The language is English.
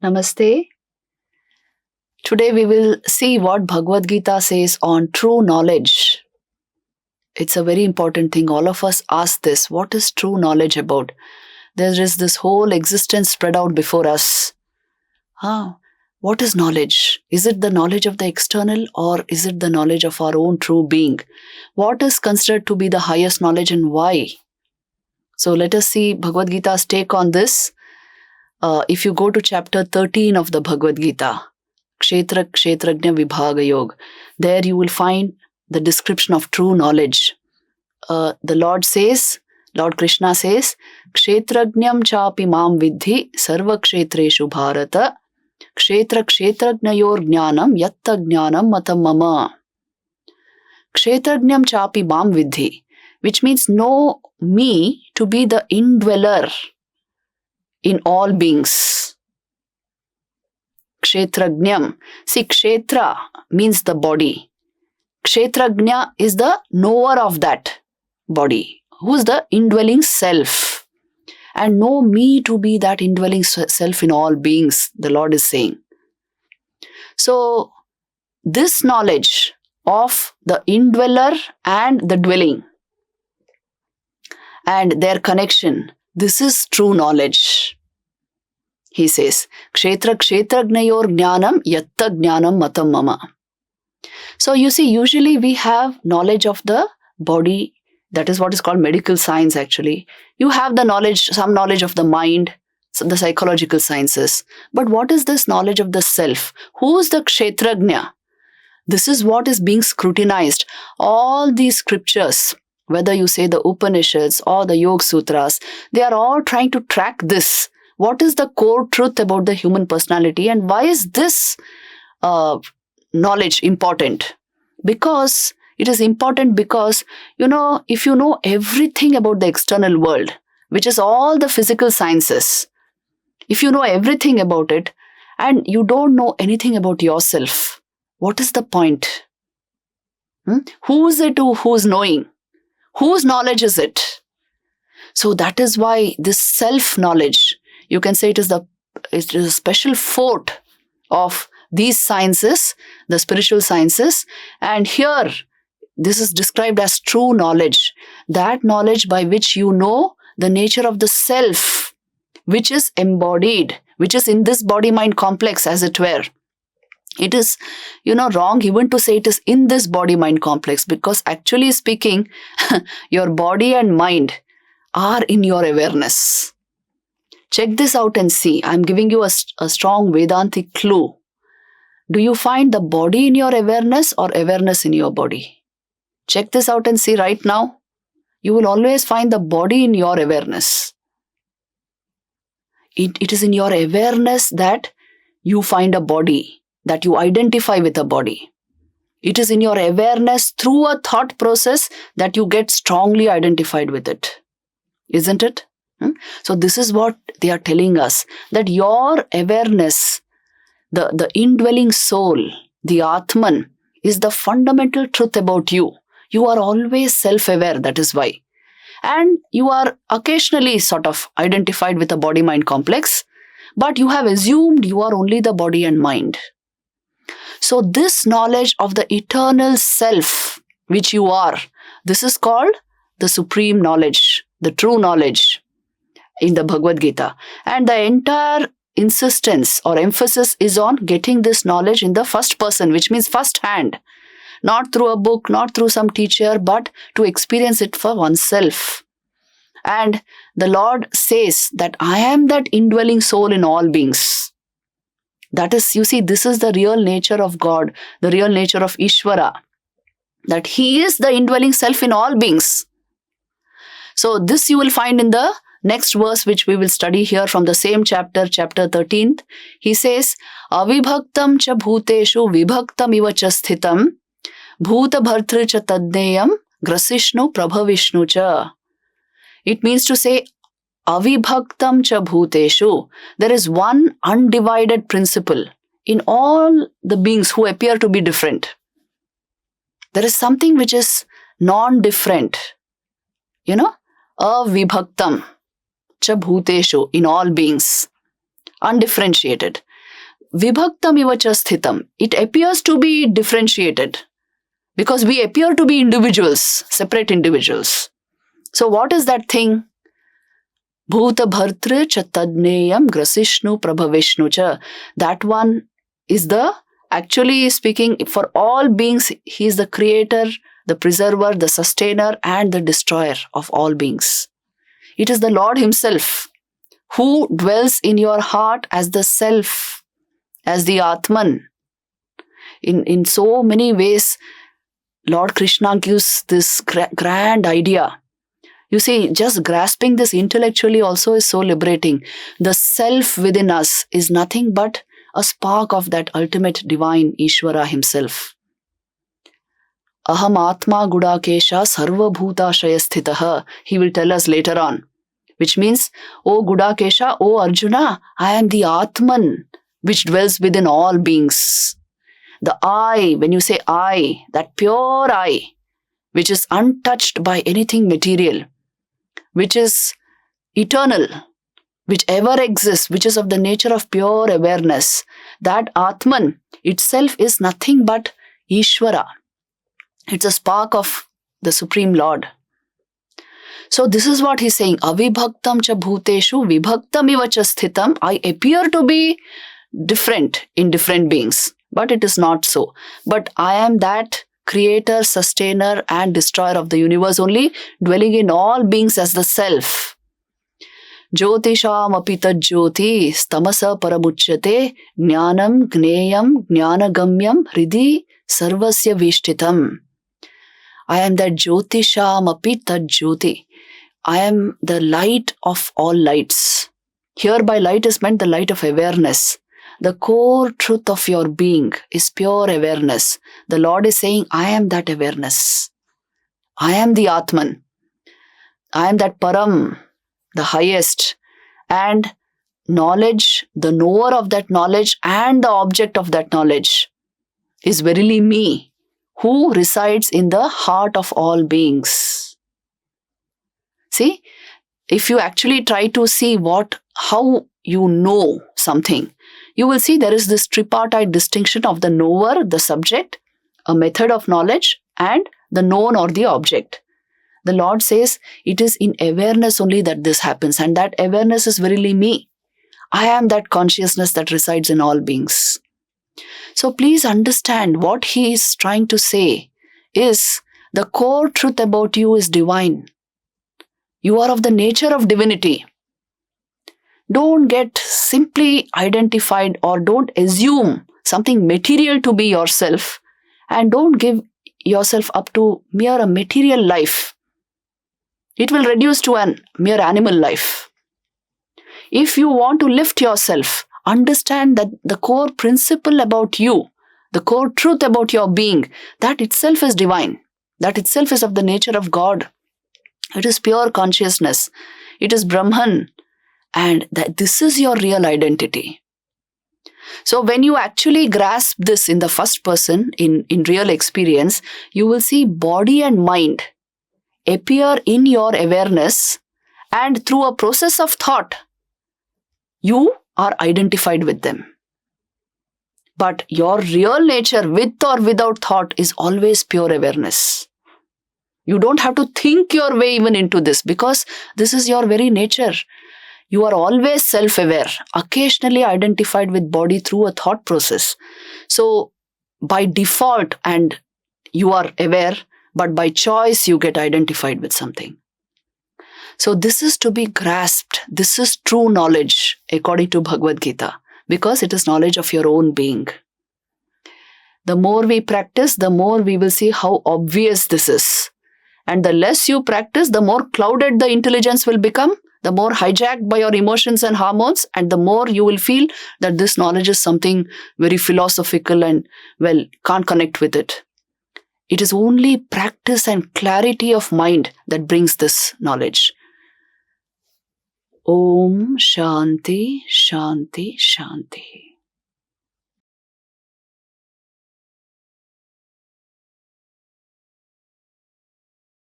Namaste. Today we will see what Bhagavad Gita says on true knowledge. It's a very important thing. All of us ask this. What is true knowledge about? There is this whole existence spread out before us. What is knowledge? Is it the knowledge of the external or is it the knowledge of our own true being? What is considered to be the highest knowledge and why? So let us see Bhagavad Gita's take on this. If you go to chapter 13 of the Bhagavad Gita, Kshetra Kshetrajna Vibhaga Yoga, there you will find the description of true knowledge. The Lord Krishna says, Kshetrajnam chapi mam vidhi sarva kshetreshu bharata kshetra kshetrajnayor jnanam yatta jnanam matam mama. Kshetrajnam chapi mam vidhi, which means know me to be the indweller in all beings. Kshetrajnam. See, kshetra means the body. Kshetrajna is the knower of that body, who's the indwelling self. And know me to be that indwelling self in all beings, the Lord is saying. So, this knowledge of the indweller and the dwelling and their connection, this is true knowledge. He says, Kshetra Kshetrajnayor jnanam yatta jnanam matam mama. So you see, usually we have knowledge of the body. That is what is called medical science actually. You have the knowledge, some knowledge of the mind, the psychological sciences. But what is this knowledge of the self? Who is the Kshetrajna? This is what is being scrutinized. All these scriptures, whether you say the Upanishads or the Yoga Sutras, they are all trying to track this. What is the core truth about the human personality and why is this knowledge important? Because it is important because, if you know everything about the external world, which is all the physical sciences, if you know everything about it and you don't know anything about yourself, what is the point? Who is it who's knowing? Whose knowledge is it? So that is why this self-knowledge, you can say it is a special fort of these sciences, the spiritual sciences. And here, this is described as true knowledge. That knowledge by which you know the nature of the self, which is embodied, which is in this body-mind complex, as it were. It is, wrong even to say it is in this body-mind complex because actually speaking, your body and mind are in your awareness. Check this out and see. I'm giving you a strong Vedantic clue. Do you find the body in your awareness or awareness in your body? Check this out and see right now. You will always find the body in your awareness. It is in your awareness that you find a body, that you identify with a body. It is in your awareness through a thought process that you get strongly identified with it. Isn't it? So this is what they are telling us, that your awareness, the indwelling soul, the Atman, is the fundamental truth about you. You are always self-aware, that is why. And you are occasionally sort of identified with a body-mind complex, but you have assumed you are only the body and mind. So this knowledge of the eternal self, which you are, this is called the supreme knowledge, the true knowledge in the Bhagavad Gita. And the entire insistence or emphasis is on getting this knowledge in the first person, which means first hand. Not through a book, not through some teacher, but to experience it for oneself. And the Lord says that I am that indwelling soul in all beings. That is, you see, this is the real nature of God, the real nature of Ishvara. That He is the indwelling self in all beings. So this you will find in the next verse which we will study here from the same chapter 13th. He says, Avibhaktam cha bhuteshu vibhaktam iva cha sthitam bhuta bhartri cha tadneyam grasishnu prabhavishnu cha. It means to say, Avibhaktam cha bhuteshu. There is one undivided principle in all the beings who appear to be different. There is something which is non-different. Avibhaktam cha bhuteshu, in all beings. Undifferentiated. vibhaktam iva cha sthitam. It appears to be differentiated because we appear to be individuals, separate individuals. So what is that thing? Bhuta bhartri cha tadneyam grasishnu prabhavishnu cha. That one is actually speaking for all beings, he is the creator, the preserver, the sustainer, and the destroyer of all beings. It is the Lord himself who dwells in your heart as the self, as the Atman. In so many ways, Lord Krishna gives this grand idea. You see, just grasping this intellectually also is so liberating. The self within us is nothing but a spark of that ultimate divine Ishvara himself. Aham Atma Gudakesha Sarva Bhutashaya Sthitaha, he will tell us later on. Which means, O Gudakesha, O Arjuna, I am the Atman which dwells within all beings. The I, when you say I, that pure I, which is untouched by anything material, which is eternal, which ever exists, which is of the nature of pure awareness, that Atman itself is nothing but Ishvara. It's a spark of the Supreme Lord. So this is what he's saying. Avibhaktam cha bhuteshu vibhaktam iva cha sthitam. I appear to be different in different beings, but it is not so. But I am that creator, sustainer, and destroyer of the universe only, dwelling in all beings as the self. Jyotisham api tad jyoti stamasa paramuchyate jnanam gneyam jnanagamyam hridi sarvasya vishtitam. I am that Jyotisham api tad jyoti. I am the light of all lights. Here by light is meant the light of awareness. The core truth of your being is pure awareness. The Lord is saying, I am that awareness. I am the Atman. I am that Param, the highest. And knowledge, the knower of that knowledge and the object of that knowledge is verily me, who resides in the heart of all beings. See, if you actually try to see how you know something, you will see there is this tripartite distinction of the knower, the subject, a method of knowledge, and the known or the object. The Lord says it is in awareness only that this happens, and that awareness is verily me. I am that consciousness that resides in all beings. So please understand what he is trying to say is the core truth about you is divine. You are of the nature of divinity. Don't get simply identified or don't assume something material to be yourself, and don't give yourself up to mere a material life. It will reduce to a mere animal life. If you want to lift yourself, understand that the core principle about you, the core truth about your being, that itself is divine. That itself is of the nature of God. It is pure consciousness. It is Brahman. And that this is your real identity. So when you actually grasp this in the first person, in real experience, you will see body and mind appear in your awareness, and through a process of thought, you are identified with them. But your real nature, with or without thought, is always pure awareness. You don't have to think your way even into this, because this is your very nature. You are always self-aware, occasionally identified with body through a thought process. So by default, and you are aware, but by choice you get identified with something. So this is to be grasped. This is true knowledge according to Bhagavad Gita, because it is knowledge of your own being. The more we practice, the more we will see how obvious this is. And the less you practice, the more clouded the intelligence will become, the more hijacked by your emotions and hormones, and the more you will feel that this knowledge is something very philosophical and, well, can't connect with it. It is only practice and clarity of mind that brings this knowledge. Om Shanti, Shanti, Shanti.